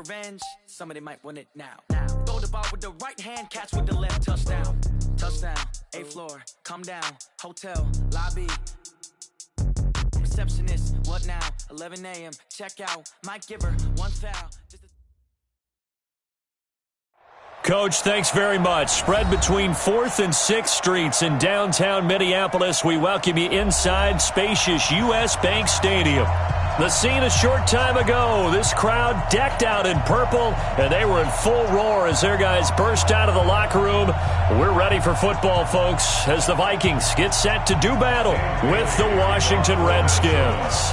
revenge, somebody might want it now. Throw the ball with the right hand, catch with the left, touchdown. Touchdown, 8th floor, come down, hotel, lobby. Receptionist, what now? 11 a.m., check out, might give her one foul. Coach, thanks very much. Spread between 4th and 6th Streets in downtown Minneapolis. We welcome you inside spacious U.S. Bank Stadium. The scene a short time ago, this crowd decked out in purple, and they were in full roar as their guys burst out of the locker room. We're ready for football, folks, as the Vikings get set to do battle with the Washington Redskins.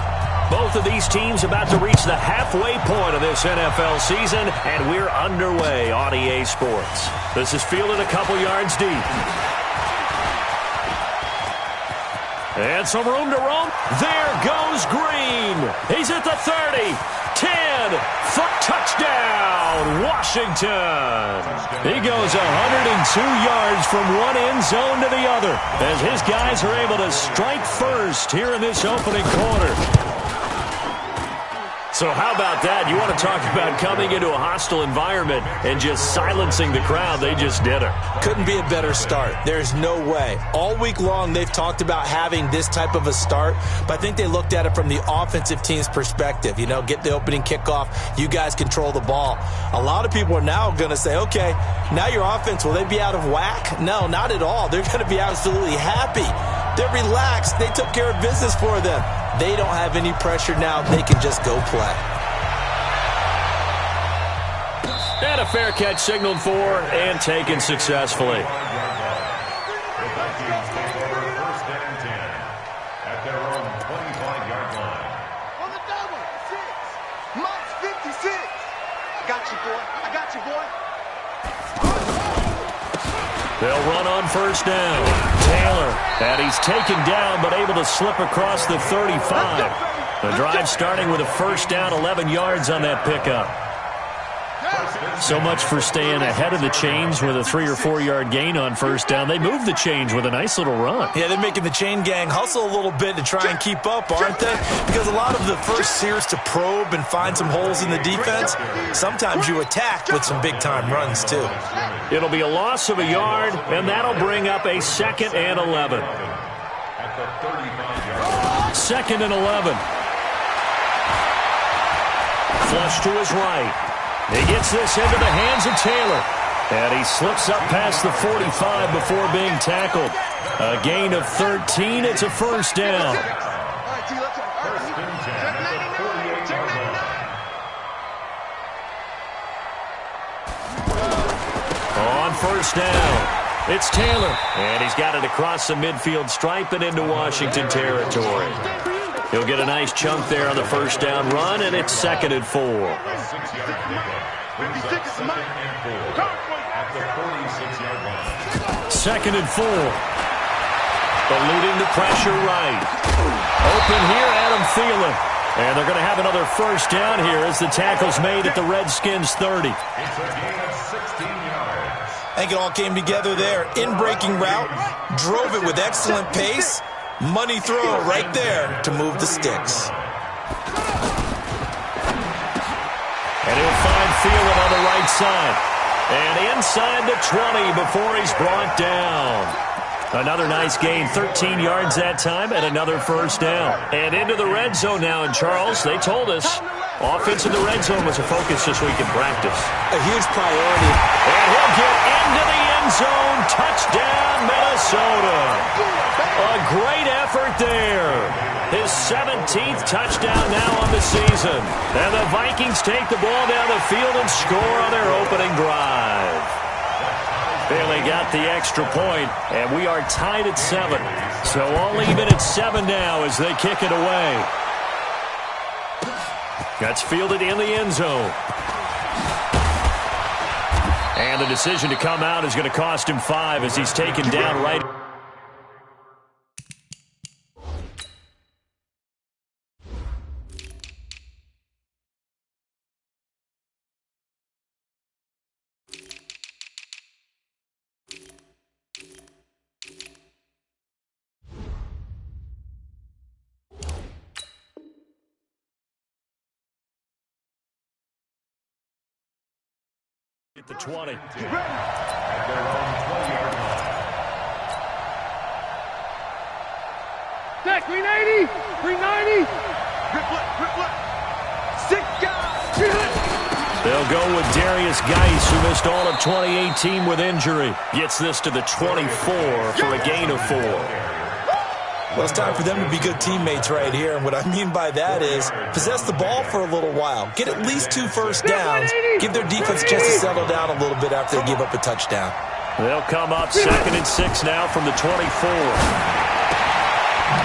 Both of these teams about to reach the halfway point of this NFL season, and we're underway on EA Sports. This is fielded a couple yards deep. And some room to roam. There goes Green. He's at the 30. 10-foot touchdown, Washington. He goes 102 yards from one end zone to the other as his guys are able to strike first here in this opening quarter. So how about that? You want to talk about coming into a hostile environment and just silencing the crowd. They just did it. Couldn't be a better start. There's no way. All week long, they've talked about having this type of a start, but I think they looked at it from the offensive team's perspective. You know, get the opening kickoff. You guys control the ball. A lot of people are now going to say, okay, now your offense, will they be out of whack? No, not at all. They're going to be absolutely happy. They're relaxed. They took care of business for them. They don't have any pressure now. They can just go play. And a fair catch signaled for and taken successfully. The Vikings take over 1st and 10 at their own 25-yard line. On the double, 6. Mike's 56. I got you, boy. I got you, boy. They'll run on 1st down. Taylor, and he's taken down but able to slip across the 35. The drive starting with a 1st down, 11 yards on that pickup. So much for staying ahead of the chains with a 3 or 4 yard gain on 1st down. They moved the chains with a nice little run. Yeah, they're making the chain gang hustle a little bit to try and keep up, aren't they? Because a lot of the first series to probe and find some holes in the defense, sometimes you attack with some big-time runs, too. It'll be a loss of a yard, and that'll bring up a 2nd and 11. 2nd and 11. Flush to his right. He gets this into the hands of Taylor. And he slips up past the 45 before being tackled. A gain of 13. It's a 1st down. On 1st down, it's Taylor. And he's got it across the midfield stripe and into Washington territory. He'll get a nice chunk there on the 1st down run, and it's 2nd and 4. 2nd and 4. Eluding the pressure right. Open here, Adam Thielen. And they're going to have another 1st down here as the tackle's made at the Redskins' 30. It's a gain of 16 yards. I think it all came together there. In-breaking route, drove it with excellent pace. Money throw right there to move the sticks. And he'll find Thielen on the right side. And inside the 20 before he's brought down. Another nice gain, 13 yards that time, and another 1st down. And into the red zone now. And Charles, they told us, offense in the red zone was a focus this week in practice. A huge priority. And he'll get into the end zone. Touchdown, Minnesota. A great effort there. His 17th touchdown now on the season. And the Vikings take the ball down the field and score on their opening drive. They only got the extra point, and we are tied at 7. So all even at 7 now as they kick it away. That's fielded in the end zone. And the decision to come out is going to cost him 5 as he's taken down right At the 20. At their own 20-yard line. Deck, 390! 390! Rip left. 6 guys. They'll go with Darius Geis, who missed all of 2018 with injury. Gets this to the 24 for a gain of 4. Well, it's time for them to be good teammates right here. And what I mean by that is possess the ball for a little while. Get at least 2 first downs. Give their defense a chance to settle down a little bit after they give up a touchdown. They'll come up 2nd and 6 now from the 24.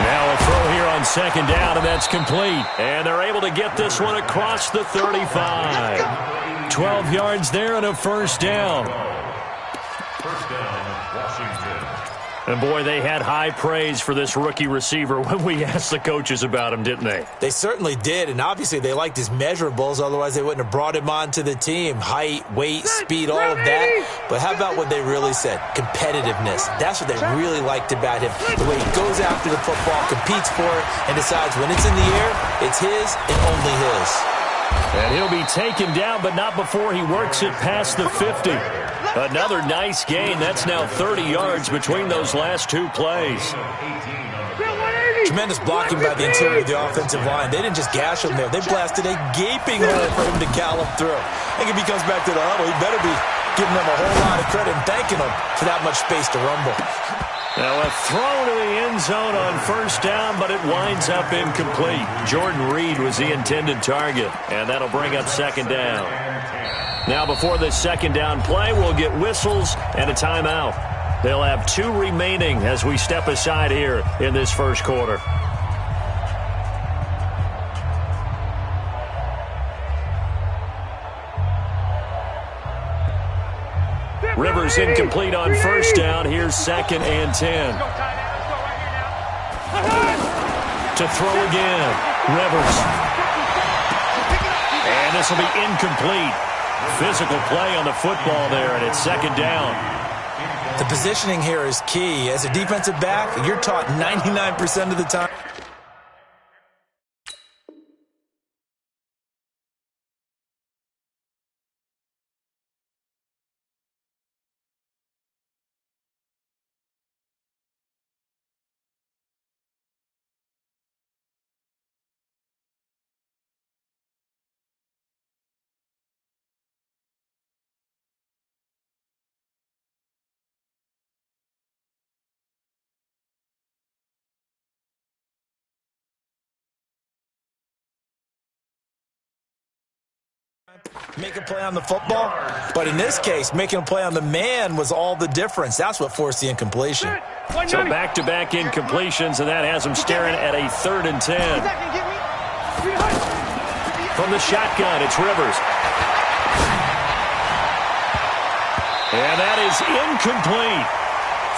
Now a throw here on 2nd down, and that's complete. And they're able to get this one across the 35. 12 yards there and a first down. First down, Washington. And, boy, they had high praise for this rookie receiver when we asked the coaches about him, didn't they? They certainly did, and obviously they liked his measurables. Otherwise, they wouldn't have brought him onto the team. Height, weight, speed, all of that. But how about what they really said? Competitiveness. That's what they really liked about him. The way he goes after the football, competes for it, and decides when it's in the air, it's his and only his. And he'll be taken down, but not before he works it past the 50. Another nice gain. That's now 30 yards between those last 2 plays. Tremendous blocking by the interior of the offensive line. They didn't just gash him there. They blasted a gaping hole for him to gallop through. I think if he comes back to the huddle, he better be giving them a whole lot of credit and thanking them for that much space to rumble. Now a throw to the end zone on first down, but it winds up incomplete. Jordan Reed was the intended target, and that'll bring up 2nd down. Now before this 2nd down play, we'll get whistles and a timeout. They'll have 2 remaining as we step aside here in this first quarter. Rivers incomplete on first down. Here's 2nd and 10. To throw again. Rivers. And this will be incomplete. Physical play on the football there, and it's 2nd down. The positioning here is key. As a defensive back, you're taught 99% of the time. Make a play on the football, but in this case, making a play on the man was all the difference. That's what forced the incompletion. So back-to-back incompletions, and that has them staring at a 3rd and 10. From the shotgun, it's Rivers. And that is incomplete.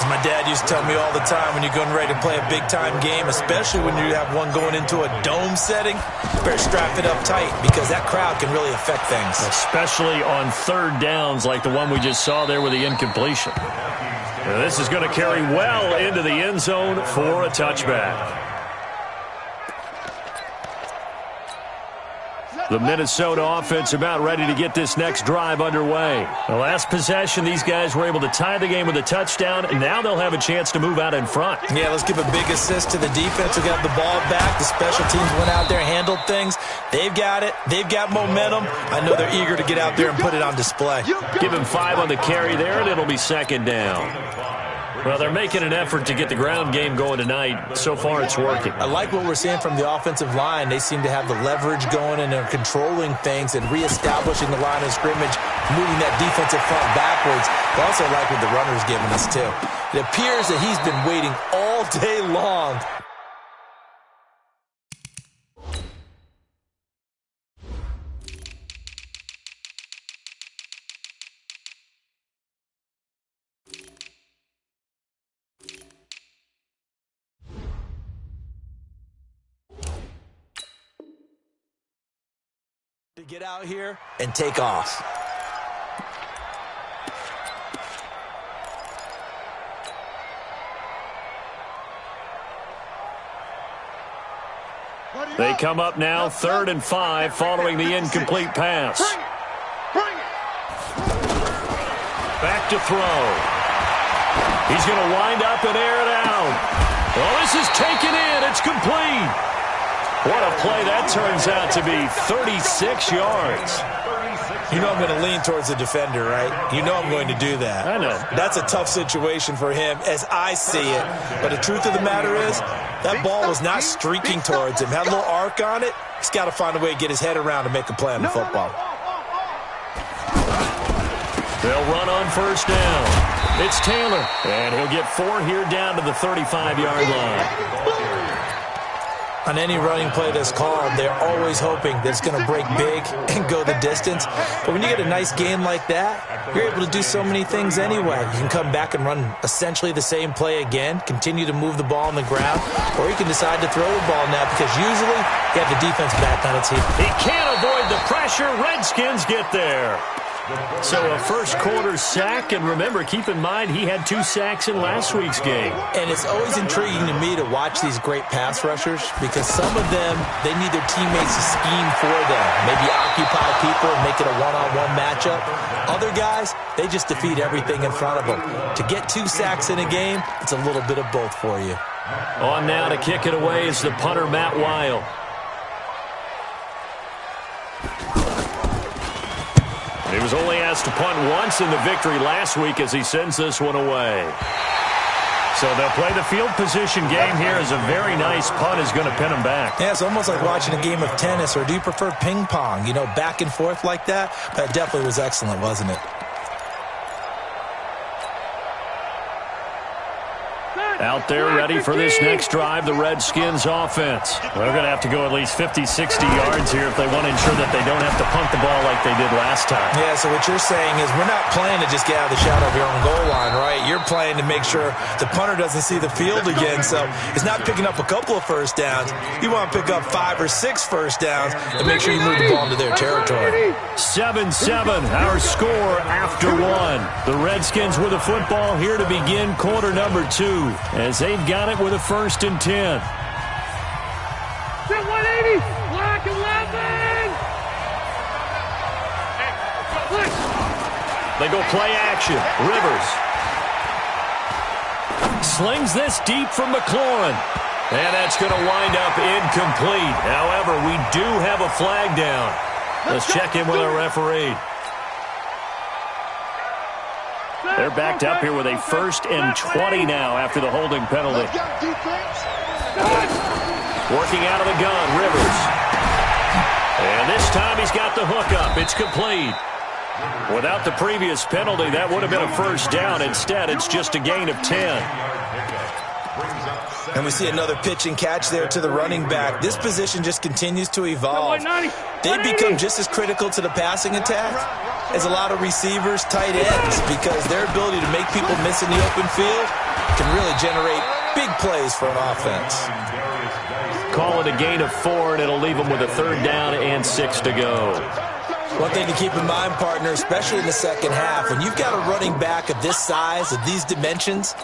As my dad used to tell me all the time, when you're getting ready to play a big-time game, especially when you have one going into a dome setting, you better strap it up tight because that crowd can really affect things. Especially on 3rd downs like the one we just saw there with the incompletion. And this is going to carry well into the end zone for a touchback. The Minnesota offense about ready to get this next drive underway. The last possession, these guys were able to tie the game with a touchdown, and now they'll have a chance to move out in front. Yeah, let's give a big assist to the defense who got the ball back. The special teams went out there, handled things. They've got it. They've got momentum. I know they're eager to get out there and put it on display. Give him 5 on the carry there, and it'll be 2nd down. Well, they're making an effort to get the ground game going tonight. So far, it's working. I like what we're seeing from the offensive line. They seem to have the leverage going, and they're controlling things and reestablishing the line of scrimmage, moving that defensive front backwards. I also like what the runner's giving us, too. It appears that he's been waiting all day long. To get out here and take off. They come up now 3rd and 5 following the incomplete pass. Back to throw. He's going to wind up and air it out. Well, this is taken in. It's complete. What a play that turns out to be. 36 yards. You know I'm going to lean towards the defender, right? You know I'm going to do that. I know. That's a tough situation for him as I see it. But the truth of the matter is, that ball was not streaking towards him. Had a little arc on it. He's got to find a way to get his head around to make a play on the football. They'll run on first down. It's Taylor, and he'll get 4 here down to the 35-yard line. On any running play that's called, they're always hoping that it's going to break big and go the distance. But when you get a nice gain like that, you're able to do so many things anyway. You can come back and run essentially the same play again, continue to move the ball on the ground, or you can decide to throw the ball now because usually you have the defense back on its heels. He can't avoid the pressure. Redskins get there. So a first-quarter sack, and remember, keep in mind, he had 2 sacks in last week's game. And it's always intriguing to me to watch these great pass rushers because some of them, they need their teammates to scheme for them, maybe occupy people and make it a one-on-one matchup. Other guys, they just defeat everything in front of them. To get 2 sacks in a game, it's a little bit of both for you. On now to kick it away is the punter, Matt Weil. He was only asked to punt once in the victory last week as he sends this one away. So they'll play the field position game here as a very nice punt is going to pin him back. Yeah, it's almost like watching a game of tennis, or do you prefer ping pong? You know, back and forth like that? That definitely was excellent, wasn't it? Out there ready for this next drive, the Redskins offense. They're going to have to go at least 50, 60 yards here if they want to ensure that they don't have to punt the ball like they did last time. Yeah, so what you're saying is we're not playing to just get out of the shadow of your own goal line, right? You're playing to make sure the punter doesn't see the field again. So it's not picking up a couple of first downs. You want to pick up 5 or 6 first downs and make sure you move the ball into their territory. 7-7, our score after 1. The Redskins with the football here to begin quarter number 2. As they've got it with a 1st and 10. Set 180. Black 11. They go play action. Rivers slings this deep from McLaurin. And that's going to wind up incomplete. However, we do have a flag down. Let's check in with our referee. They're backed up here with a 1st and 20 now after the holding penalty. Working out of the gun, Rivers. And this time he's got the hook up. It's complete. Without the previous penalty, that would have been a first down. Instead, it's just a gain of 10. And we see another pitch and catch there to the running back. This position just continues to evolve. They become just as critical to the passing attack as a lot of receivers, tight ends, because their ability to make people miss in the open field can really generate big plays for an offense. Call it a gain of 4, and it'll leave them with a 3rd down and 6 to go. One thing to keep in mind, partner, especially in the second half, when you've got a running back of this size, of these dimensions,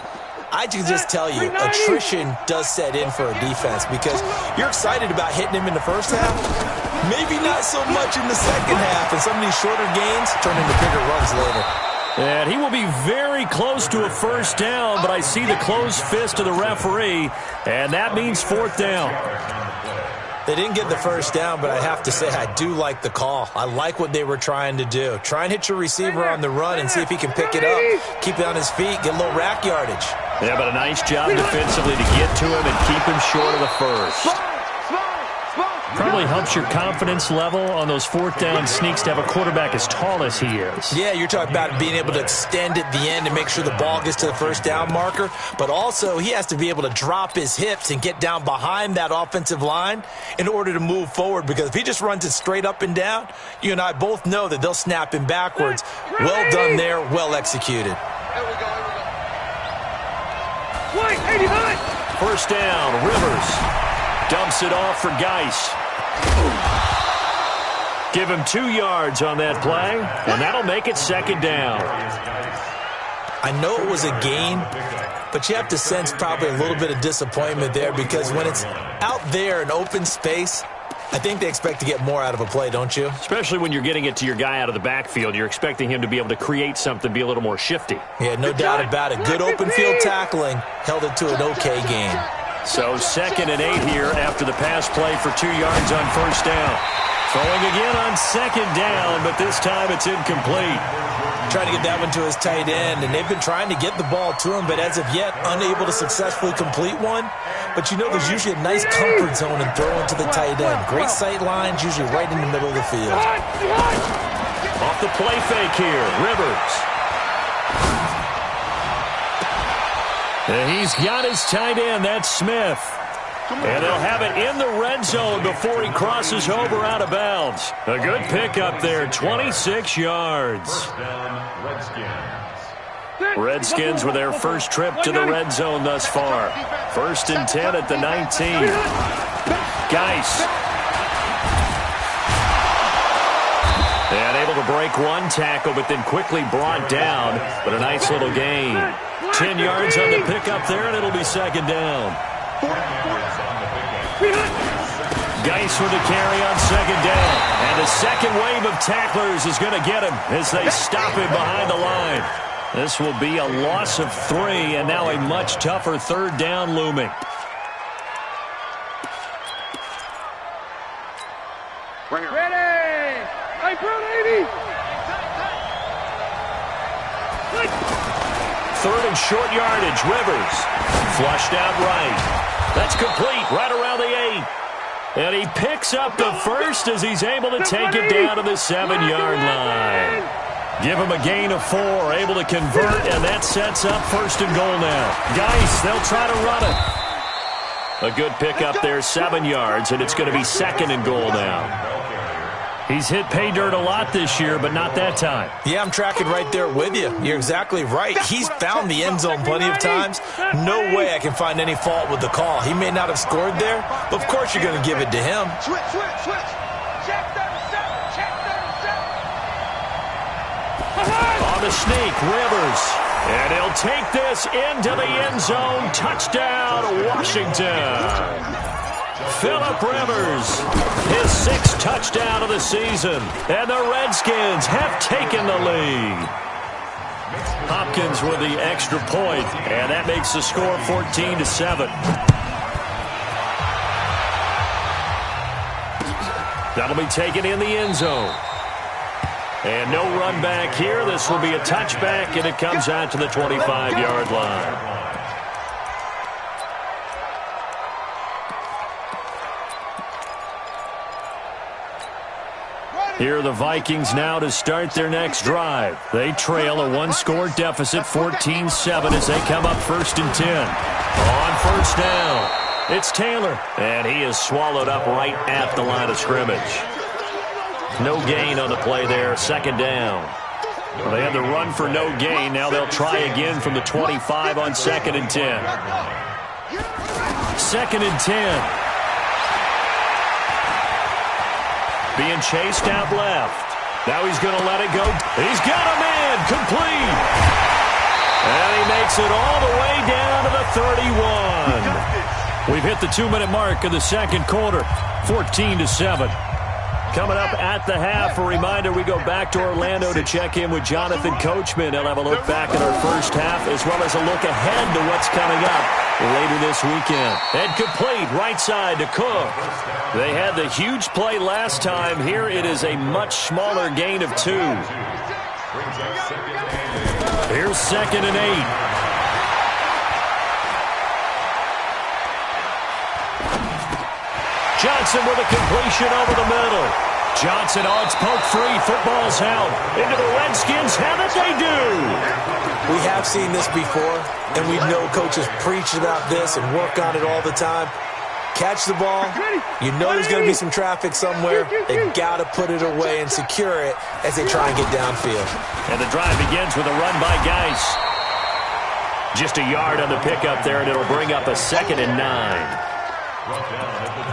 I can just tell you, attrition does set in for a defense because you're excited about hitting him in the first half. Maybe not so much in the second half, and some of these shorter gains turn into bigger runs later. And he will be very close to a first down, but I see the closed fist of the referee, and that means 4th down. They didn't get the first down, but I have to say I do like the call. I like what they were trying to do. Try and hit your receiver on the run and see if he can pick it up, keep it on his feet, get a little rack yardage. Yeah, but a nice job defensively to get to him and keep him short of the first. Probably helps your confidence level on those 4th down sneaks to have a quarterback as tall as he is. Yeah, you're talking about being able to extend at the end and make sure the ball gets to the first down marker, but also he has to be able to drop his hips and get down behind that offensive line in order to move forward, because if he just runs it straight up and down, you and I both know that they'll snap him backwards. Well done there, well executed. White, 89. First down, Rivers dumps it off for Geis. Give him 2 yards on that play, and that'll make it 2nd down. I know it was a gain, but you have to sense probably a little bit of disappointment there, because when it's out there in open space, I think they expect to get more out of a play, don't you? Especially when you're getting it to your guy out of the backfield. You're expecting him to be able to create something, be a little more shifty. Yeah, no doubt about it. Good open field tackling held it to an okay game. So 2nd and 8 here after the pass play for 2 yards on first down. Throwing again on 2nd down, but this time it's incomplete. Trying to get that one to his tight end, and they've been trying to get the ball to him, but as of yet, unable to successfully complete one. But you know there's usually a nice comfort zone in throwing to the tight end. Great sight lines, usually right in the middle of the field. Off the play fake here, Rivers. And he's got his tight end, that's Smith. And they'll have it in the red zone before he crosses over out of bounds. A good pickup there, 26 yards. Redskins with their first trip to the red zone thus far. 1st and 10 at the 19. Geis. And able to break one tackle, but then quickly brought down. But a nice little gain. 10 yards on the pickup there, and it'll be 2nd down. Geis with a carry on 2nd down. And the second wave of tacklers is going to get him as they stop him behind the line. This will be a loss of 3, and now a much tougher 3rd down looming. Ready! Hey, Brown 80! 3rd and short yardage, Rivers. Flushed out right. That's complete, right around the 8. And he picks up the first as he's able to take it down to the 7-yard line. Give him a gain of 4, able to convert, and that sets up 1st and goal now. Geis, they'll try to run it. A good pickup there, 7 yards, and it's going to be 2nd and goal now. He's hit pay dirt a lot this year, but not that time. Yeah, I'm tracking right there with you. You're exactly right. He's found the end zone plenty of times. No way I can find any fault with the call. He may not have scored there, but of course you're going to give it to him. Switch. Check 37. Check 37. On the sneak, Rivers. And he'll take this into the end zone. Touchdown, Washington. Phillip Rivers, his 6th touchdown of the season. And the Redskins have taken the lead. Hopkins with the extra point, and that makes the score 14-7. That'll be taken in the end zone. And no run back here. This will be a touchback, and it comes out to the 25-yard line. Here are the Vikings now to start their next drive. They trail a 1-score deficit, 14-7, as they come up 1st and 10. On 1st down, it's Taylor. And he is swallowed up right at the line of scrimmage. No gain on the play there, 2nd down. Well, they had the run for no gain. Now they'll try again from the 25 on 2nd and 10. 2nd and 10. Being chased out left. Now he's going to let it go. He's got a man. Complete. And he makes it all the way down to the 31. We've hit the 2-minute mark of the 2nd quarter. 14-7. Coming up at the half, a reminder, we go back to Orlando to check in with Jonathan Coachman. He'll have a look back at our first half as well as a look ahead to what's coming up later this weekend. And complete right side to Cook. They had the huge play last time. Here it is a much smaller gain of 2. Here's 2nd and 8. Johnson with a completion over the middle. Johnson, oh, it's poke free. Football's held. Into the Redskins. Have it, they do. We have seen this before, and we know coaches preach about this and work on it all the time. Catch the ball. You know there's going to be some traffic somewhere. They've got to put it away and secure it as they try and get downfield. And the drive begins with a run by Geis. Just a yard on the pickup there, and it'll bring up a 2nd and 9.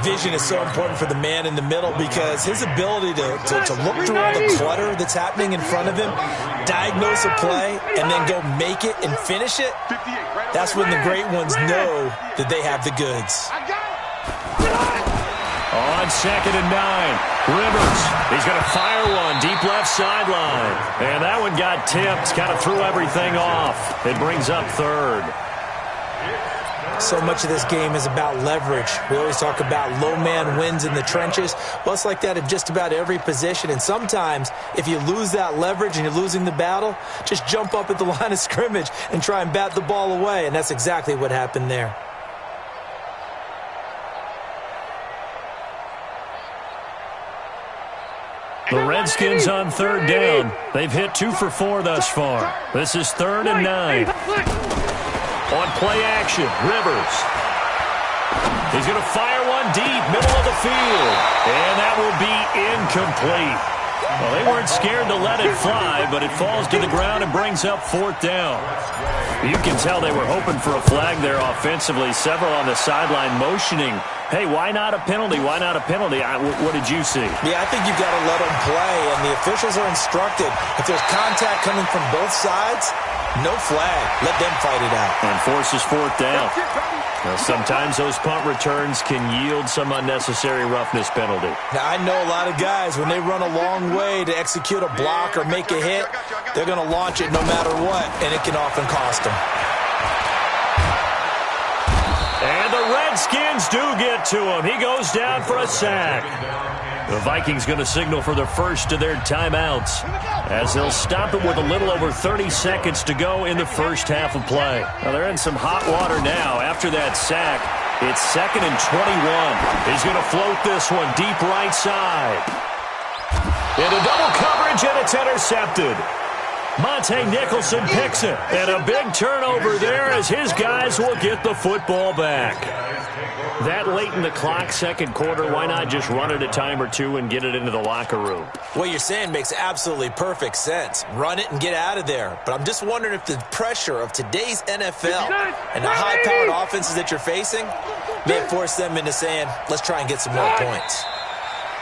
Vision is so important for the man in the middle because his ability to look through all the clutter that's happening in front of him, diagnose a play, and then go make it and finish it, that's when the great ones know that they have the goods. On on 2nd and 9. Rivers, he's going to fire one deep left sideline. And that one got tipped, kind of threw everything off. It brings up 3rd. So much of this game is about leverage. We always talk about low man wins in the trenches. Well, it's like that in just about every position. And sometimes, if you lose that leverage and you're losing the battle, just jump up at the line of scrimmage and try and bat the ball away. And that's exactly what happened there. The Redskins on 3rd down. They've hit 2 for 4 thus far. This is 3rd and 9. On play action, Rivers. He's going to fire one deep, middle of the field. And that will be incomplete. Well, they weren't scared to let it fly, but it falls to the ground and brings up 4th down. You can tell they were hoping for a flag there offensively. Several on the sideline motioning, hey, why not a penalty? Why not a penalty? What did you see? Yeah, I think you've got to let them play, and the officials are instructed. If there's contact coming from both sides, no flag. Let them fight it out. And forces 4th down. Now, sometimes those punt returns can yield some unnecessary roughness penalty. Now, I know a lot of guys, when they run a long way to execute a block or make a hit, they're going to launch it no matter what, and it can often cost them. And the Redskins do get to him. He goes down for a sack. The Vikings going to signal for the first of their timeouts as they'll stop it with a little over 30 seconds to go in the first half of play. Now they're in some hot water now. After that sack, it's 2nd and 21. He's going to float this one deep right side. Into double coverage, and it's intercepted. Monte Nicholson picks it, and a big turnover there as his guys will get the football back. That late in the clock, 2nd quarter, why not just run it a time or two and get it into the locker room? What you're saying makes absolutely perfect sense. Run it and get out of there. But I'm just wondering if the pressure of today's NFL and the high-powered offenses that you're facing may force them into saying, let's try and get some more points.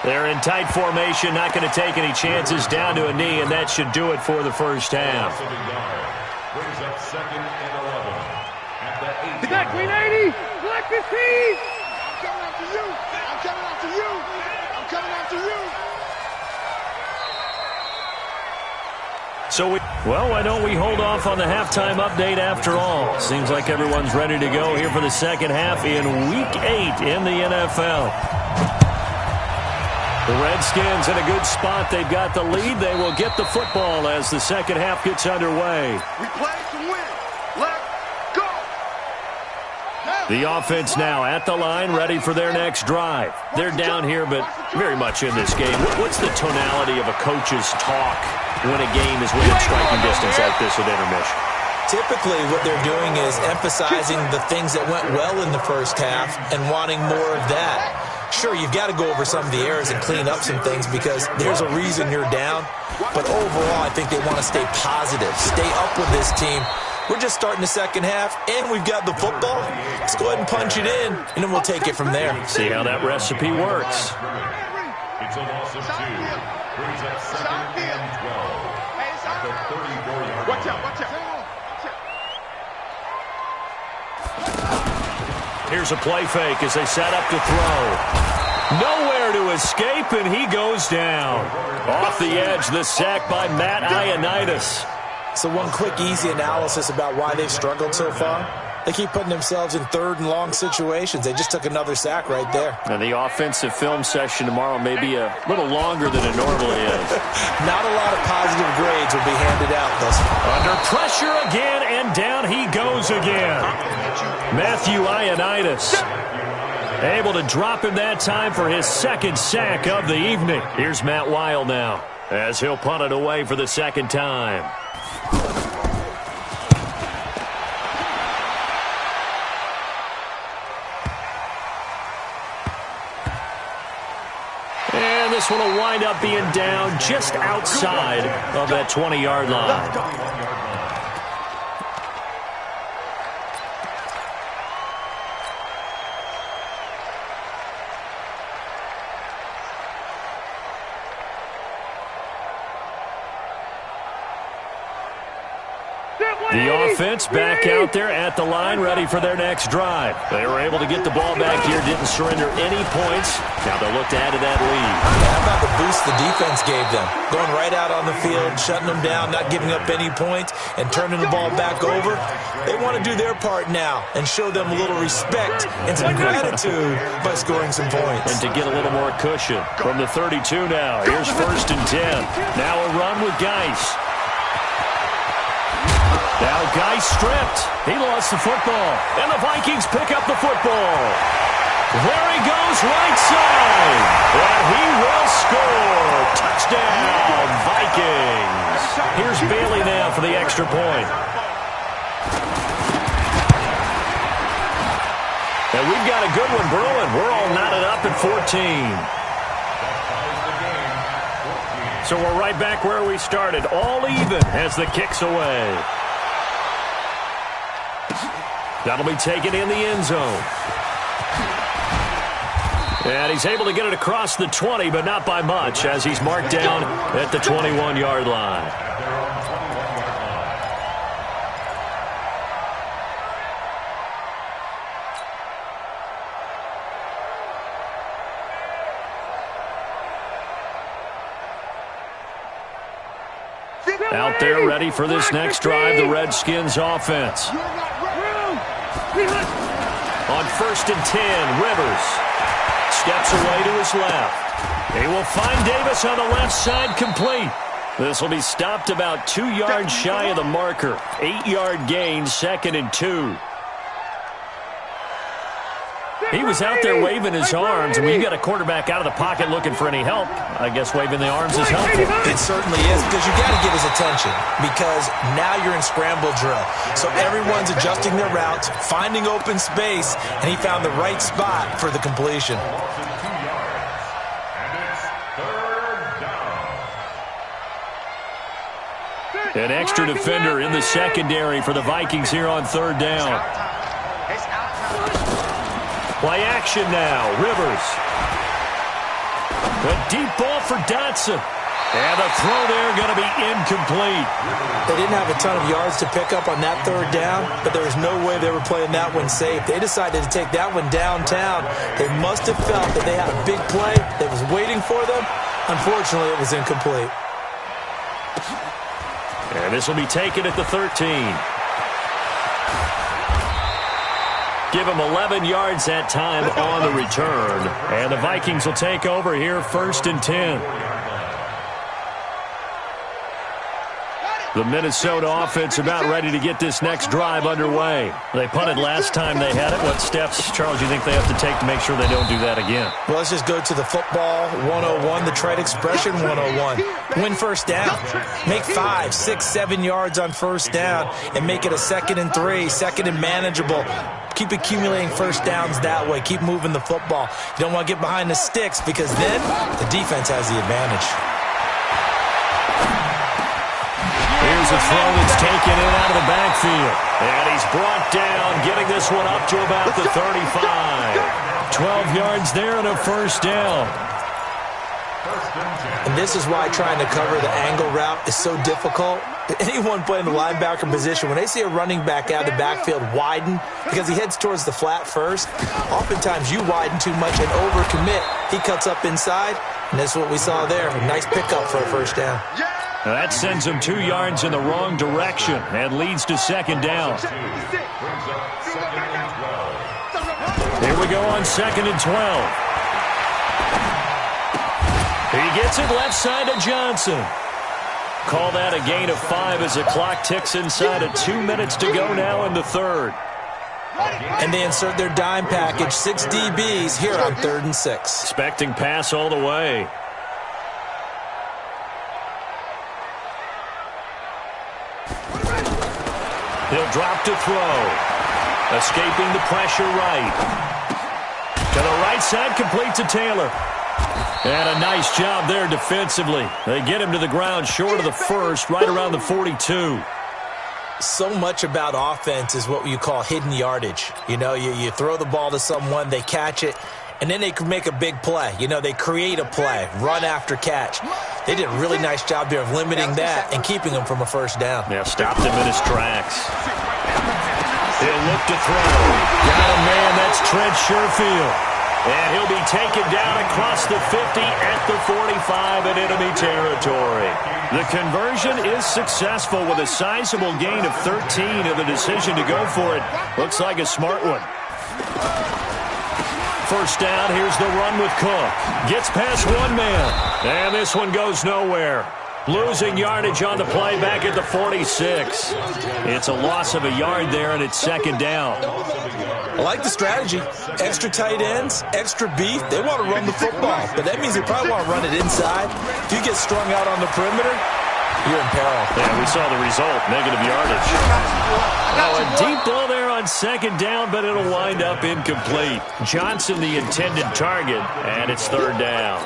They're in tight formation, not going to take any chances, down to a knee, and that should do it for the first half. Brings up 2nd and 11 at the 8. Get that, Green 80! Black 15! I'm coming after you! I'm coming after you! I'm coming after you! So, why don't we hold off on the halftime update after all? Seems like everyone's ready to go here for the second half in Week 8 in the NFL. The Redskins in a good spot. They've got the lead. They will get the football as the second half gets underway. We play to win. Let's go! The offense now at the line, ready for their next drive. They're down here, but very much in this game. What's the tonality of a coach's talk when a game is within striking distance like this at intermission? Typically, what they're doing is emphasizing the things that went well in the first half and wanting more of that. Sure, you've got to go over some of the errors and clean up some things because there's a reason you're down. But overall, I think they want to stay positive, stay up with this team. We're just starting the second half, and we've got the football. Let's go ahead and punch it in, and then we'll take it from there. See how that recipe works. It's a loss of 2. Brings up 2nd and 12 at the 34-yard line. Watch out, watch out. Here's a play fake as they set up to throw. Nowhere to escape, and he goes down. Off the edge, the sack by Matt Ioannidis. So one quick, easy analysis about why they've struggled so far. They keep putting themselves in 3rd and long situations. They just took another sack right there. And the offensive film session tomorrow may be a little longer than it normally is. Not a lot of positive grades will be handed out thus far. Under pressure again, and down he goes again. Matthew Ioannidis able to drop him that time for his 2nd sack of the evening. Here's Matt Weil now as he'll punt it away for the 2nd time. And this one will wind up being down just outside of that 20-yard line. The offense back out there at the line, ready for their next drive. They were able to get the ball back here, didn't surrender any points. Now they'll look to add to that lead. How about the boost the defense gave them? Going right out on the field, shutting them down, not giving up any points, and turning the ball back over. They want to do their part now and show them a little respect and some gratitude by scoring some points. And to get a little more cushion from the 32 now. Here's 1st and 10. Now a run with Geis. Now Geis stripped. He lost the football. And the Vikings pick up the football. There he goes, right side. And he will score. Touchdown, Vikings. Here's Bailey now for the extra point. And we've got a good one brewing. We're all knotted up at 14. So we're right back where we started. All even as the kick's away. That'll be taken in the end zone. And he's able to get it across the 20, but not by much, as he's marked down at the 21-yard line. Out there ready for this next drive, the Redskins offense. On 1st and 10, Rivers steps away to his left. He will find Davis on the left side, complete. This will be stopped about 2 yards shy of the marker. 8-yard gain, 2nd and 2. He was out there waving his arms, and when you got a quarterback out of the pocket looking for any help, I guess waving the arms is helpful. It certainly is, because you got to get his attention, because now you're in scramble drill. So everyone's adjusting their routes, finding open space, and he found the right spot for the completion. An extra defender in the secondary for the Vikings here on 3rd down. Play action now. Rivers. A deep ball for Dotson. And the throw there going to be incomplete. They didn't have a ton of yards to pick up on that 3rd down, but there was no way they were playing that one safe. They decided to take that one downtown. They must have felt that they had a big play that was waiting for them. Unfortunately, it was incomplete. And this will be taken at the 13. Give him 11 yards that time on the return. And the Vikings will take over here 1st and 10. The Minnesota offense about ready to get this next drive underway. They punted last time they had it. What steps, Charles, do you think they have to take to make sure they don't do that again? Well, let's just go to the football 101, the trade expression 101. Win 1st down. Make 5, 6, 7 yards on 1st down and make it a 2nd and 3, 2nd and manageable. Keep accumulating 1st downs that way. Keep moving the football. You don't want to get behind the sticks because then the defense has the advantage. Here's a throw that's taken in out of the backfield. And he's brought down, getting this one up to about the 35. 12 yards there and a 1st down. And this is why trying to cover the angle route is so difficult. Anyone playing the linebacker position, when they see a running back out of the backfield widen, because he heads towards the flat first, oftentimes you widen too much and overcommit. He cuts up inside, and that's what we saw there. A nice pickup for a 1st down. Now that sends him 2 yards in the wrong direction and leads to 2nd down. Here we go on 2nd and 12. He gets it left side to Johnson. Call that a gain of 5 as the clock ticks inside of 2 minutes to go now in the 3rd. And they insert their dime package, 6 DBs here on 3rd and 6. Expecting pass all the way. He'll drop to throw. Escaping the pressure right. To the right side, complete to Taylor. And a nice job there defensively. They get him to the ground short of the 1st, right around the 42. So much about offense is what you call hidden yardage. You know, you throw the ball to someone, they catch it, and then they can make a big play. You know, they create a play, run after catch. They did a really nice job there of limiting that and keeping them from a first down. Yeah, stopped him in his tracks. He'll look to throw. Got a man, that's Trent Sherfield. And he'll be taken down across the 50 at the 45 in enemy territory. The conversion is successful with a sizable gain of 13, and the decision to go for it looks like a smart one. First down, here's the run with Cook. Gets past one man, and this one goes nowhere. Losing yardage on the play back at the 46. It's a loss of a yard there, and it's second down. I like the strategy. Extra tight ends, extra beef. They want to run the football, but that means they probably want to run it inside. If you get strung out on the perimeter, you're in peril. Yeah, we saw the result, negative yardage. Oh, a deep ball there on second down, but it'll wind up incomplete. Johnson, the intended target, and it's third down.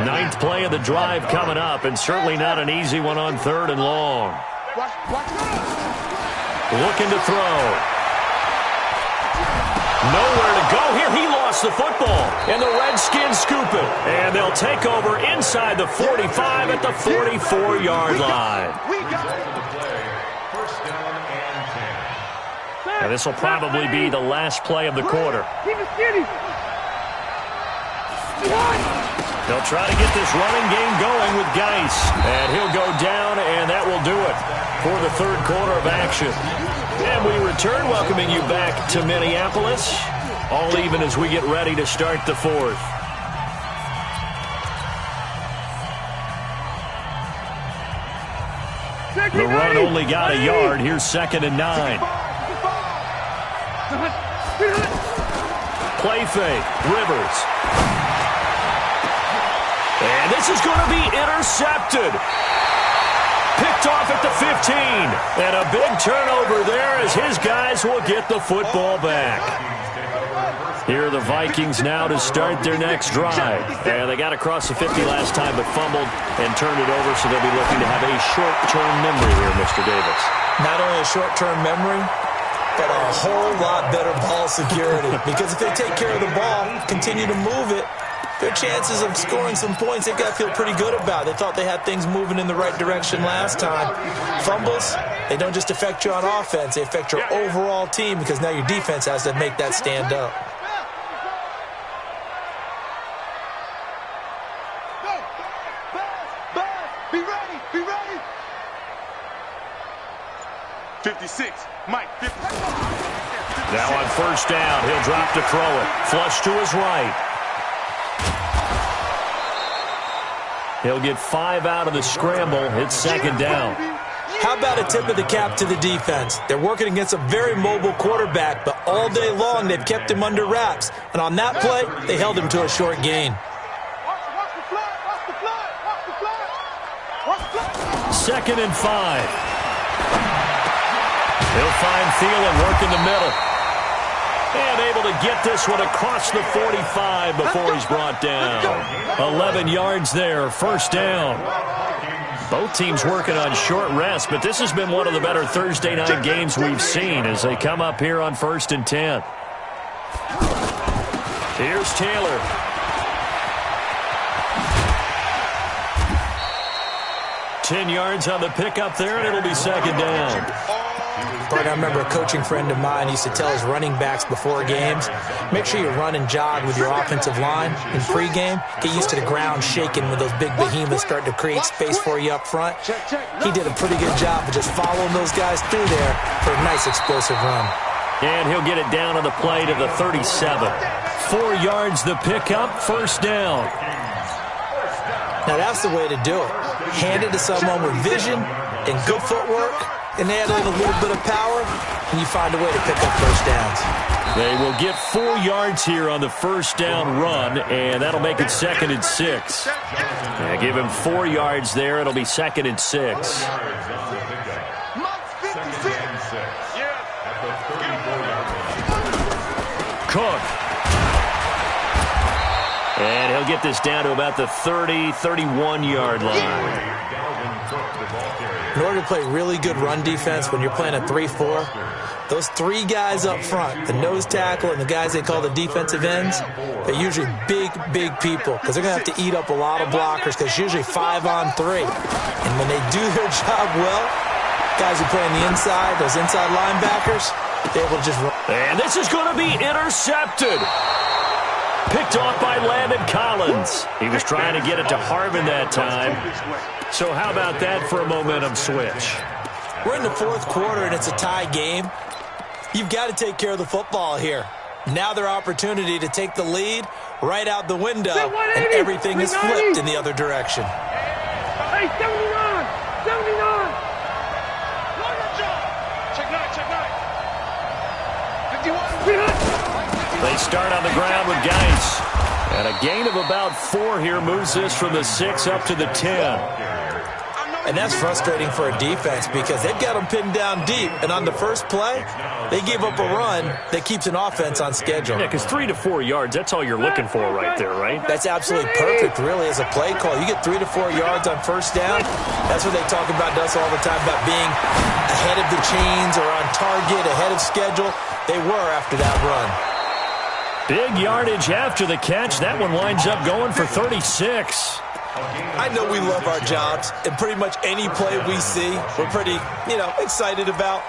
Ninth play of the drive coming up, and certainly not an easy one on third and long. Looking to throw. Nowhere to go here. He lost the football, and the Redskins scoop it. And they'll take over inside the 45 at the 44-yard line. Now, this will probably be the last play of the quarter. They'll try to get this running game going with Geis. And he'll go down, and that will do it for the third quarter of action. And we return, welcoming you back to Minneapolis, all even as we get ready to start the fourth. The run only got a yard. Here's second and 9. Play fake. Rivers. And this is going to be intercepted. Picked off at the 15. And a big turnover there as his guys will get the football back. Here are the Vikings now to start their next drive. And they got across the 50 last time but fumbled and turned it over, so they'll be looking to have a short-term memory here, Mr. Davis. Not only a short-term memory, but a whole lot better ball security. Because if they take care of the ball, continue to move it, their chances of scoring some points, they've got to feel pretty good about. They thought they had things moving in the right direction last time. Fumbles, they don't just affect you on offense. They affect your overall team because now your defense has to make that stand up. Be ready, be ready. 56, Mike, 56. Now on first down, he'll drop to throw it. Flush to his right. He'll get 5 out of the scramble. It's second down. How about a tip of the cap to the defense? They're working against a very mobile quarterback, but all day long they've kept him under wraps. And on that play, they held him to a short gain. Second and 5. He'll find Thielen working the middle. And able to get this one across the 45 before he's brought down. 11 yards there, first down. Both teams working on short rest, but this has been one of the better Thursday night games we've seen as they come up here on 1st and 10. Here's Taylor. Ten yards on the pickup there, and it'll be second down. Bart, I remember a coaching friend of mine used to tell his running backs before games, make sure you run and jog with your offensive line in pregame. Get used to the ground shaking when those big behemoths start to create space for you up front. He did a pretty good job of just following those guys through there for a nice explosive run. And he'll get it down on the play to the 37. 4 yards the pickup, first down. Now that's the way to do it. Hand it to someone with vision and good footwork, and add in a little bit of power, and you find a way to pick up first downs. They will get 4 yards here on the first down run, and that'll make it second and 6. Yeah, give him 4 yards there. It'll be second and 6. Cook. And he'll get this down to about the 30, 31-yard line. In order to play really good run defense when you're playing a 3-4, those three guys up front, the nose tackle and the guys they call the defensive ends, they're usually big people because they're going to have to eat up a lot of blockers because it's usually 5-on-3. And when they do their job well, guys who play on the inside, those inside linebackers, they're able to just run. And this is going to be intercepted. Picked off by Landon Collins. He was trying to get it to Harvin that time. So how about that for a momentum switch? We're in the fourth quarter, and it's a tie game. You've got to take care of the football here. Now their opportunity to take the lead right out the window, and everything is flipped in the other direction. Hey, 79! 79! Check 9. 51. They start on the ground with Geis. And a gain of about 4 here moves this from the 6 up to the 10. And that's frustrating for a defense because they've got them pinned down deep. And on the first play, they gave up a run that keeps an offense on schedule. Yeah, because 3 to 4 yards, that's all you're looking for right there, right? That's absolutely perfect, really, as a play call. You get 3 to 4 yards on first down. That's what they talk about us all the time, about being ahead of the chains or on target, ahead of schedule. They were after that run. Big yardage after the catch. That one winds up going for 36. I know we love our jobs, and pretty much any play we see, we're pretty, excited about.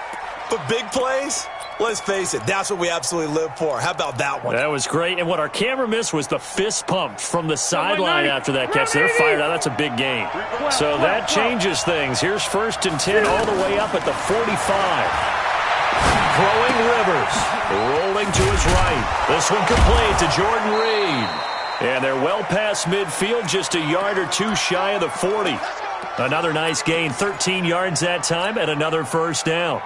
But big plays, let's face it, that's what we absolutely live for. How about that one? That was great. And what our camera missed was the fist pump from the sideline after that catch. They're fired out. That's a big gain. So that changes things. Here's 1st and 10 all the way up at the 45. Throwing Rivers, rolling to his right. This one complete to Jordan Reed. And they're well past midfield, just a yard or 2 shy of the 40. Another nice gain, 13 yards that time, and another first down.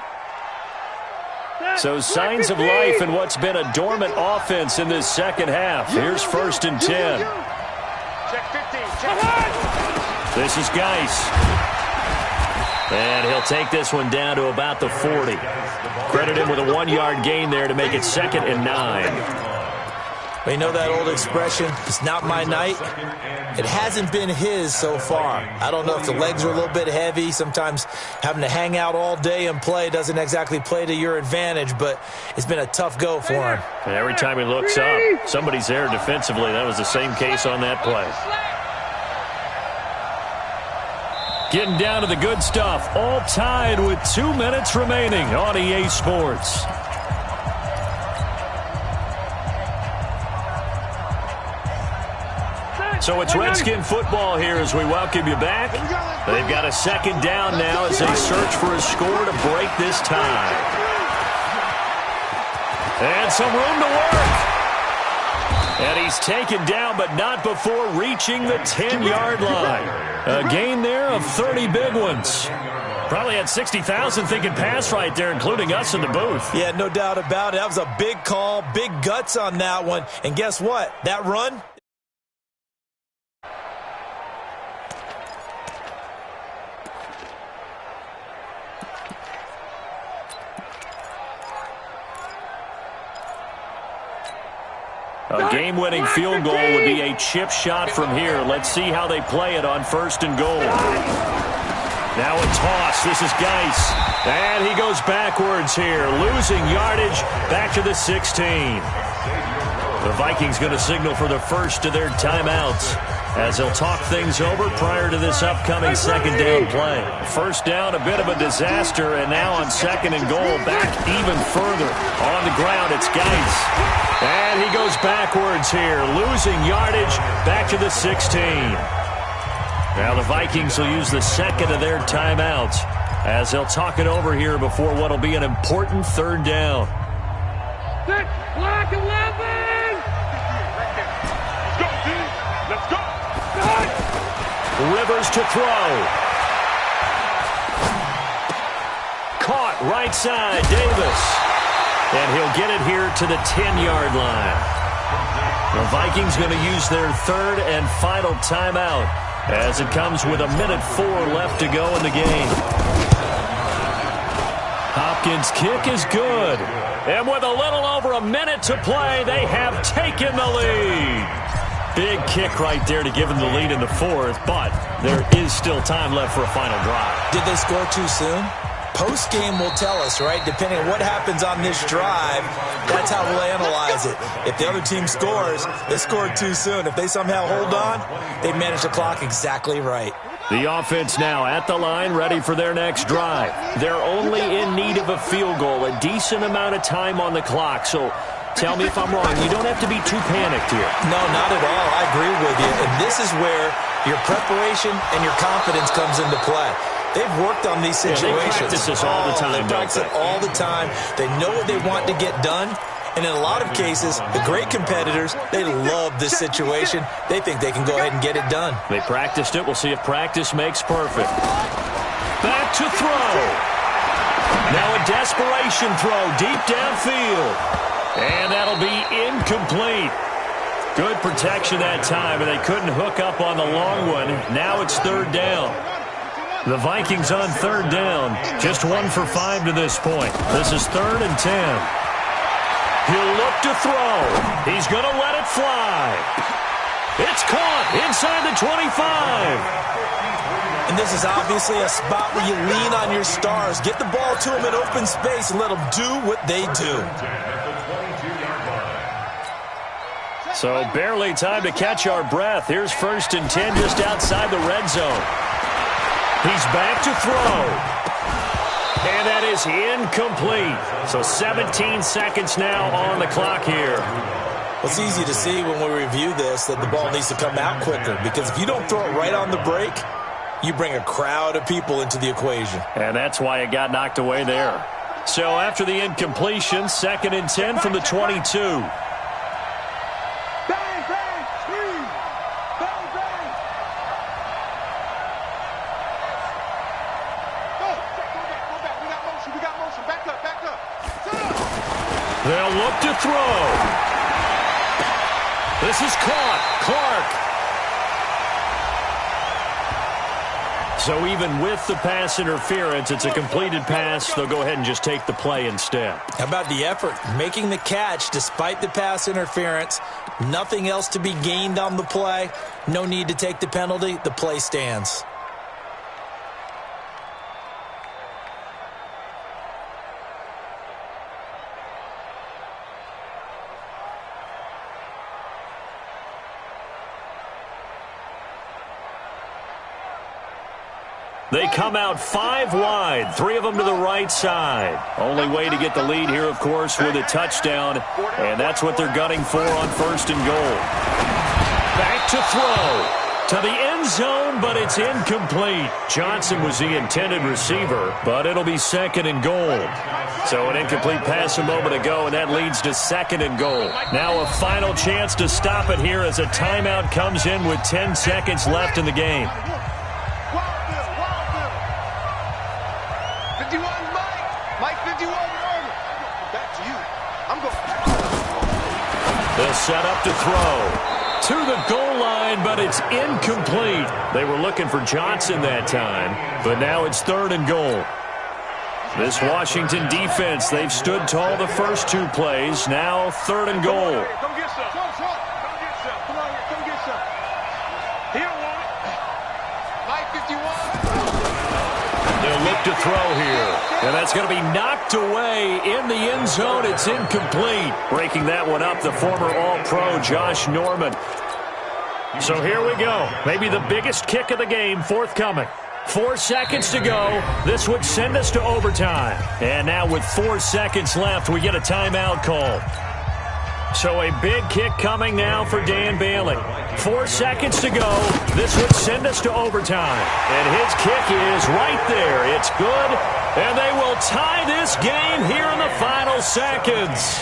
So signs of life in what's been a dormant offense in this second half. Here's 1st and 10. Check 15. Check 15. This is Geis. And he'll take this one down to about the 40. Credit him with a 1-yard gain there to make it 2nd and 9. Well, you know that old expression, it's not my night? It hasn't been his so far. I don't know if the legs are a little bit heavy. Sometimes having to hang out all day and play doesn't exactly play to your advantage, but it's been a tough go for him. And every time he looks up, somebody's there defensively. That was the same case on that play. Getting down to the good stuff, all tied with 2 minutes remaining on EA Sports. So it's Redskin football here as we welcome you back. They've got a 2nd down now as they search for a score to break this tie. And some room to work. And he's taken down, but not before reaching the 10-yard line. A gain there of 30 big ones. Probably had 60,000 thinking pass right there, including us in the booth. Yeah, no doubt about it. That was a big call, big guts on that one. And guess what? That run... A game-winning field goal would be a chip shot from here. Let's see how they play it on 1st and goal. Now a toss. This is Geis. And he goes backwards here, losing yardage back to the 16. The Vikings going to signal for the first of their timeouts as they'll talk things over prior to this upcoming 2nd down play. First down, a bit of a disaster, and now on 2nd and goal, back even further. On the ground, it's Geis. And he goes backwards here, losing yardage back to the 16. Now the Vikings will use the 2nd of their timeouts as they'll talk it over here before what will be an important 3rd down. Black 11! Let's go. Rivers to throw. Caught right side, Davis. And he'll get it here to the 10-yard line. The Vikings going to use their 3rd and final timeout as it comes with 1:04 left to go in the game. Hopkins' kick is good. And with a little over a minute to play, they have taken the lead. big kick right there to give them the lead in the fourth, but there is still time left for a final drive. Did they score too soon? Post-game will tell us, right? Depending on what happens on this drive, that's how we'll analyze it. If the other team scores, they scored too soon. If they somehow hold on, they manage the clock exactly right. The offense now at the line, ready for their next drive. They're only in need of a field goal, a decent amount of time on the clock. So tell me if I'm wrong. You don't have to be too panicked here. No, not at all. I agree with you. And this is where your preparation and your confidence comes into play. They've worked on these situations. Yeah, they practice this all the time. They practice it all the time. They know what they want to get done. And in a lot of cases, the great competitors, they love this situation. They think they can go ahead and get it done. They practiced it. We'll see if practice makes perfect. Back to throw. Now a desperation throw deep downfield. And that'll be incomplete. Good protection that time, and they couldn't hook up on the long one. Now it's third down. The Vikings on third down. Just 1 for 5 to this point. This is 3rd and 10. He'll look to throw. He's going to let it fly. It's caught inside the 25. And this is obviously a spot where you lean on your stars. Get the ball to them in open space and let them do what they do. So barely time to catch our breath. Here's 1st and 10 just outside the red zone. He's back to throw. And that is incomplete. So 17 seconds now on the clock here. It's easy to see when we review this that the ball needs to come out quicker, because if you don't throw it right on the break, you bring a crowd of people into the equation. And that's why it got knocked away there. So after the incompletion, 2nd and 10 from the 22. They'll look to throw. This is caught. Clark. So even with the pass interference, it's a completed pass. They'll go ahead and just take the play instead. How about the effort? Making the catch despite the pass interference. Nothing else to be gained on the play. No need to take the penalty. The play stands. They come out 5 wide, 3 of them to the right side. Only way to get the lead here, of course, with a touchdown, and that's what they're gunning for on 1st and goal. Back to throw. To the end zone, but it's incomplete. Johnson was the intended receiver, but it'll be 2nd and goal. So an incomplete pass a moment ago, and that leads to 2nd and goal. Now a final chance to stop it here as a timeout comes in with 10 seconds left in the game. 51, Mike 51, back to you. I'm going. They'll set up to throw. To the goal line, but it's incomplete. They were looking for Johnson that time, but now it's 3rd and goal. This Washington defense, they've stood tall the first 2 plays. Now 3rd and goal. Come get some. Come get some. Come on here. Come get some. He don't want it. Mike 51. They'll look to throw here. And that's going to be knocked away in the end zone. It's incomplete. Breaking that one up, the former All-Pro Josh Norman. So here we go. Maybe the biggest kick of the game forthcoming. 4 seconds to go. This would send us to overtime. And now with 4 seconds left, we get a timeout call. So a big kick coming now for Dan Bailey. 4 seconds to go. This would send us to overtime. And his kick is right there. It's good. And they will tie this game here in the final seconds.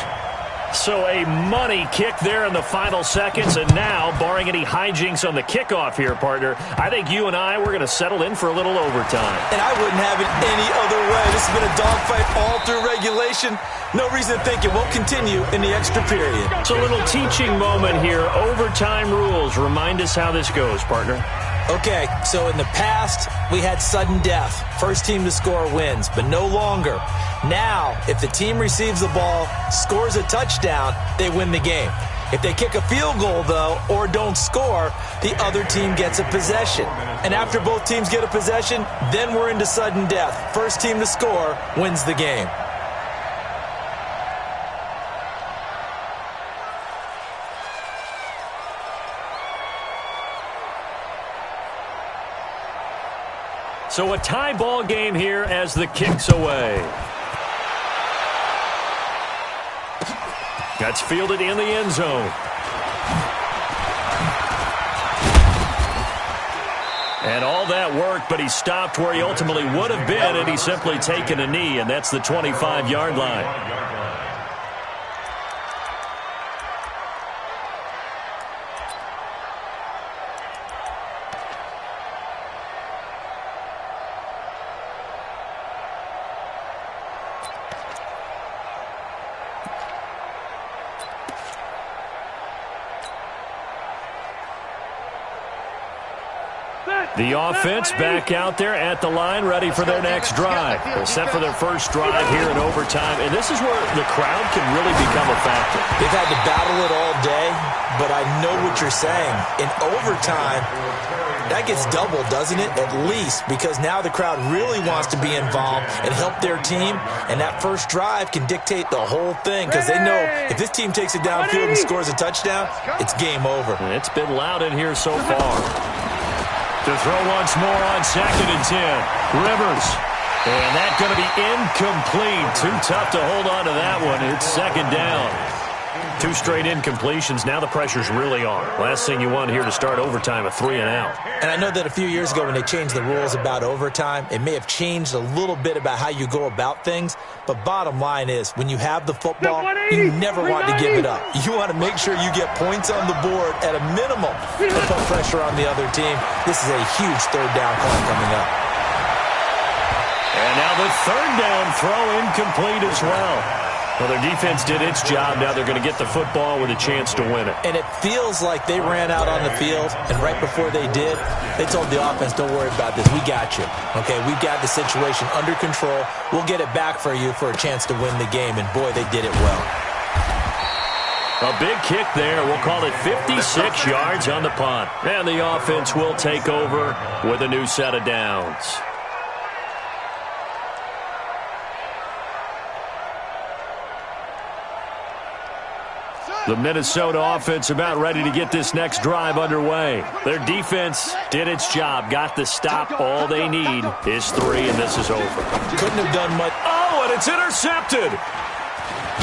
So a money kick there in the final seconds. And now, barring any hijinks on the kickoff here, partner, I think you and I, we're going to settle in for a little overtime. And I wouldn't have it any other way. This has been a dogfight all through regulation. No reason to think it won't continue in the extra period. It's a little teaching moment here. Overtime rules. Remind us how this goes, partner. Okay, so in the past, we had sudden death. First team to score wins, but no longer. Now, if the team receives the ball, scores a touchdown, they win the game. If they kick a field goal, though, or don't score, the other team gets a possession. And after both teams get a possession, then we're into sudden death. First team to score wins the game. So a tie ball game here as the kick's away. That's fielded in the end zone. And all that work, but he stopped where he ultimately would have been, and he's simply taken a knee, and that's the 25-yard line. The offense back out there at the line, ready for their next drive. They're set for their first drive here in overtime, and this is where the crowd can really become a factor. They've had to battle it all day, but I know what you're saying. In overtime, that gets doubled, doesn't it? At least, because now the crowd really wants to be involved and help their team, and that first drive can dictate the whole thing, because they know if this team takes it downfield and scores a touchdown, it's game over. And it's been loud in here so far. To throw once more on 2nd and 10. Rivers. And that's going to be incomplete. Too tough to hold on to that one. It's 2nd down. 2 straight incompletions. Now the pressure's really on. Last thing you want here to start overtime, a 3 and out. And I know that a few years ago when they changed the rules about overtime, it may have changed a little bit about how you go about things. But bottom line is, when you have the football, you never want to give it up. You want to make sure you get points on the board at a minimum to put pressure on the other team. This is a huge 3rd down call coming up. And now the 3rd down throw incomplete as well. Well, their defense did its job. Now they're going to get the football with a chance to win it. And it feels like they ran out on the field, and right before they did, they told the offense, don't worry about this. We got you. Okay, we got the situation under control. We'll get it back for you for a chance to win the game. And, boy, they did it well. A big kick there. We'll call it 56 yards on the punt. And the offense will take over with a new set of downs. The Minnesota offense about ready to get this next drive underway. Their defense did its job, got the stop. All they need is 3, and this is over. Couldn't have done much. Oh, and it's intercepted.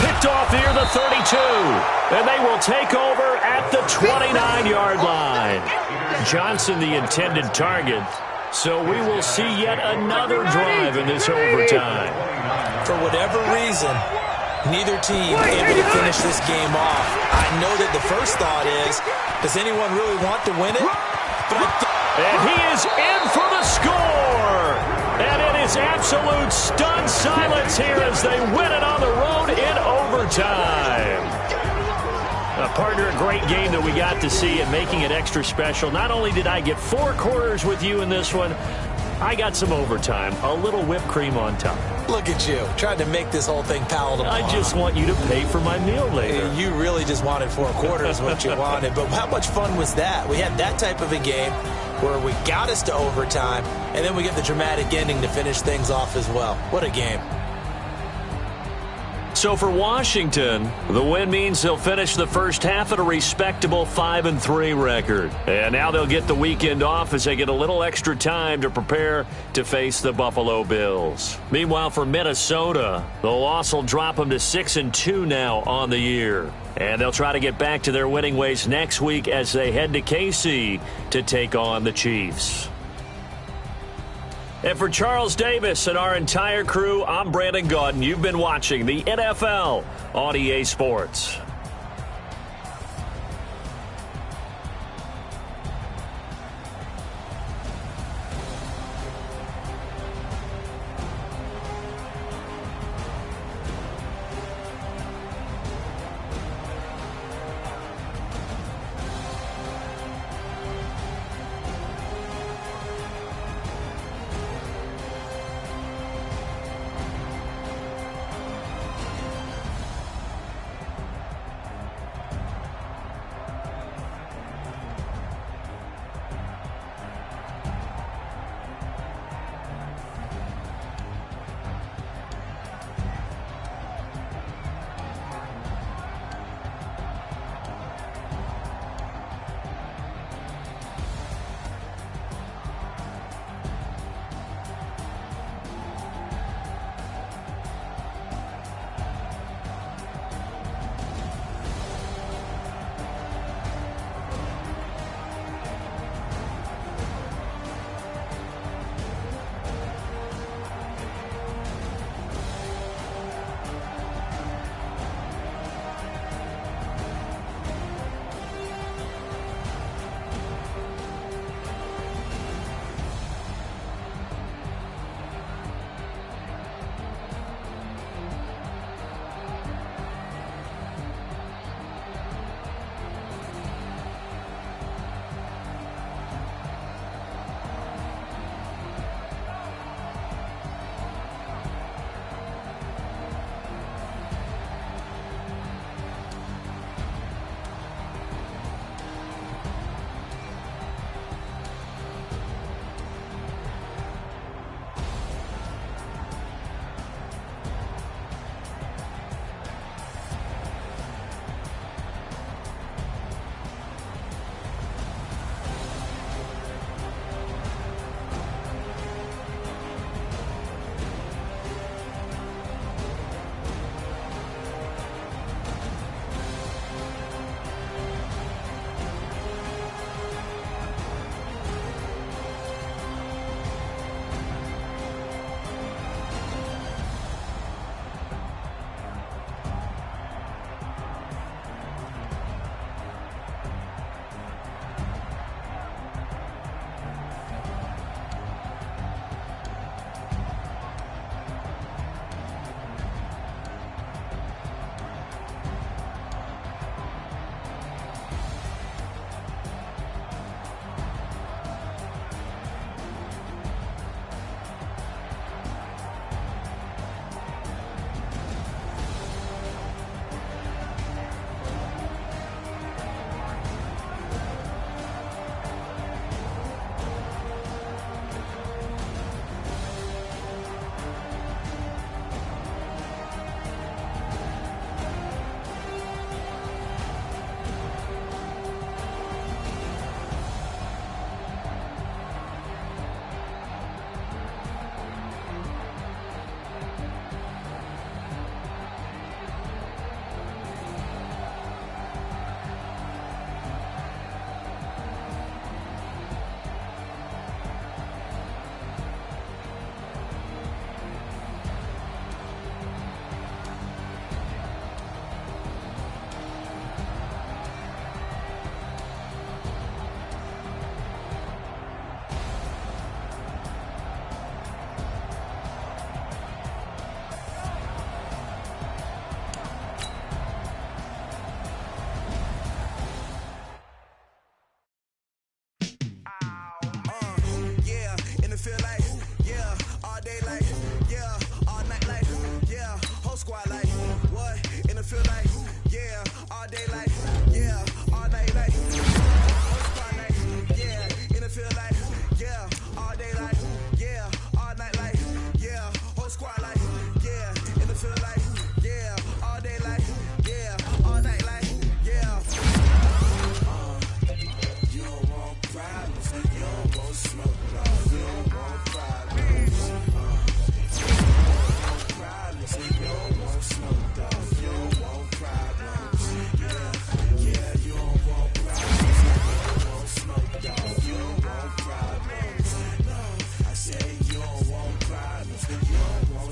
Picked off near the 32, and they will take over at the 29-yard line. Johnson, the intended target, so we will see yet another drive in this overtime. For whatever reason, neither team able to finish this game off. I know that the first thought is, does anyone really want to win it? And he is in for the score. And it is absolute stunned silence here as they win it on the road in overtime. Partner, a great game that we got to see and making it extra special. Not only did I get 4 quarters with you in this one, I got some overtime, a little whipped cream on top. Look at you, trying to make this whole thing palatable. I just want you to pay for my meal later. You really just wanted 4 quarters, what you wanted. But how much fun was that? We had that type of a game where we got us to overtime, and then we get the dramatic ending to finish things off as well. What a game. So for Washington, the win means they'll finish the first half at a respectable 5-3 record. And now they'll get the weekend off as they get a little extra time to prepare to face the Buffalo Bills. Meanwhile, for Minnesota, the loss will drop them to 6-2 now on the year. And they'll try to get back to their winning ways next week as they head to KC to take on the Chiefs. And for Charles Davis and our entire crew, I'm Brandon Gaudin. You've been watching the NFL on EA Sports.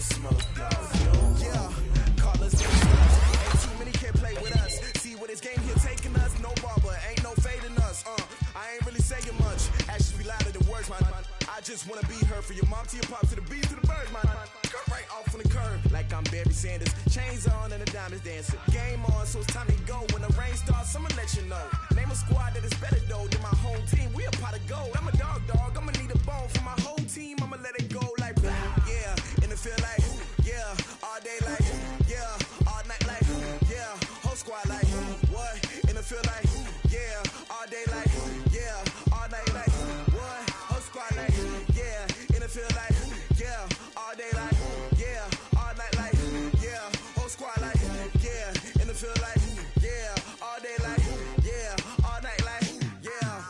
want smoke, dog. Yeah, call us ain't too many can play with us. See where this game here taking us. No barber, ain't no fading us. I ain't really saying much. Actions be louder than words, man. I just wanna be heard from your mom to your pop to the beat to the birds, man. Cut right off on the curb, like I'm Barry Sanders. Chains on and the diamonds dancing. Game on, so it's time to go. When the rain starts, I'ma let you know. Name a squad that is better though than my home team. We a pot of gold. I'm a dog. I'ma need a bone for my whole team. I'ma let it go like yeah. In the field like yeah. All day like yeah. All night like yeah. Whole squad like what? In the field like yeah. All day like yeah. All night like what? Whole squad like yeah. In the field like yeah. All day like yeah. All night like yeah. Whole squad like yeah. In the field like yeah. All day like yeah. All night like yeah.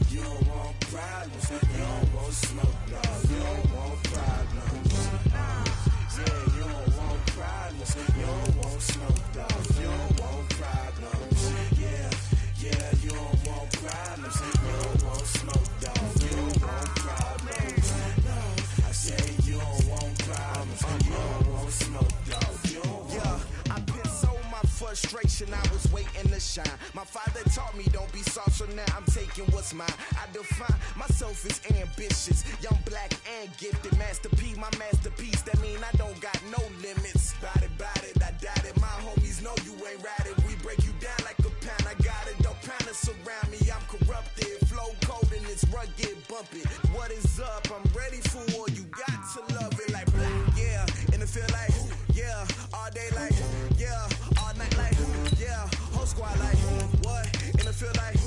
You don't want problems. You don't want smoke, no. You don't want problems. Yeah, you don't want problems. You don't want smoke, dog. You don't want problems. Yeah, you don't want problems. You don't want smoke, dog. You don't want problems. No, I say you don't want problems. You don't want smoke, dog. You don't want. Yeah, I've been so my frustration. I was waiting to shine. My father taught me don't be soft, so now I'm taking what's mine. I define myself as ambitious, young, black, and gifted. Master P, my masterpiece. That mean I don't got no limits. Bout it, I doubt it. My homies know you ain't ratted. We break you down like a pound. I got it, don't panic surround me. I'm corrupted, flow cold and it's rugged, bumpy. What is up? I'm ready for war. You got to love it like black, yeah. In the field like yeah. All day like yeah. All night like yeah. Whole squad like what? In the field like